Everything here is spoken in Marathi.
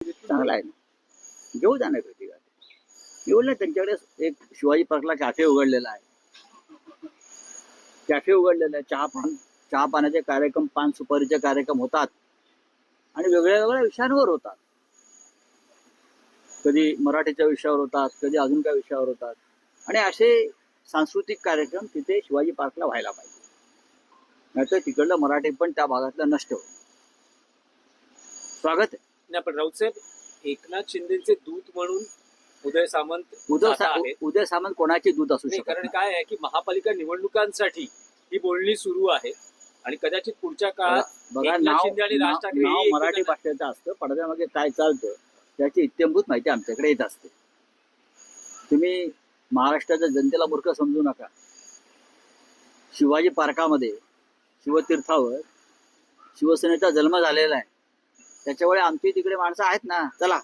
चांगला आहे ना, घेऊ द्या ना भेटी गाठी. येऊ ना, त्यांच्याकडे एक शिवाजी पार्कला कॅफे उघडलेला आहे. कॅफे उघडलेला आहे, चहा पाण्याचे कार्यक्रम, पान सुपारीचे कार्यक्रम होतात आणि वेगळ्या वेगळ्या विषयांवर होतात. कधी मराठीच्या विषयावर होतात, कधी अजून काय विषयावर होतात. आणि असे सांस्कृतिक कार्यक्रम तिथे शिवाजी पार्कला व्हायला पाहिजे. नाहीतर तिकडलं मराठी पण त्या भागातलं नष्ट होईल. स्वागत आहे. नाही, पण राऊत साहेब, एकनाथ शिंदेचे दूत म्हणून उदय सामंत आहेत. उदय सामंत कोणाची दूत असू नाही, शकत कारण काय आहे की महापालिका निवडणुकांसाठी ही बोलणी सुरू आहे आणि कदाचित पुढच्या काळात बघा, एकनाथ शिंदे आणि राज ठाकरे नाव ही मराठी भाषेचं असतं, पडद्यामागे काय चालतं त्याची इत्यंभूत माहिती आमच्याकडे येत असते. तुम्ही महाराष्ट्राच्या जनतेला मूर्ख समजू नका. शिवाजी पार्कामध्ये, शिवतीर्थावर शिवसेनेचा जन्म झालेला आहे. त्याच्यामुळे आमची तिकडे माणसं आहेत ना. चला.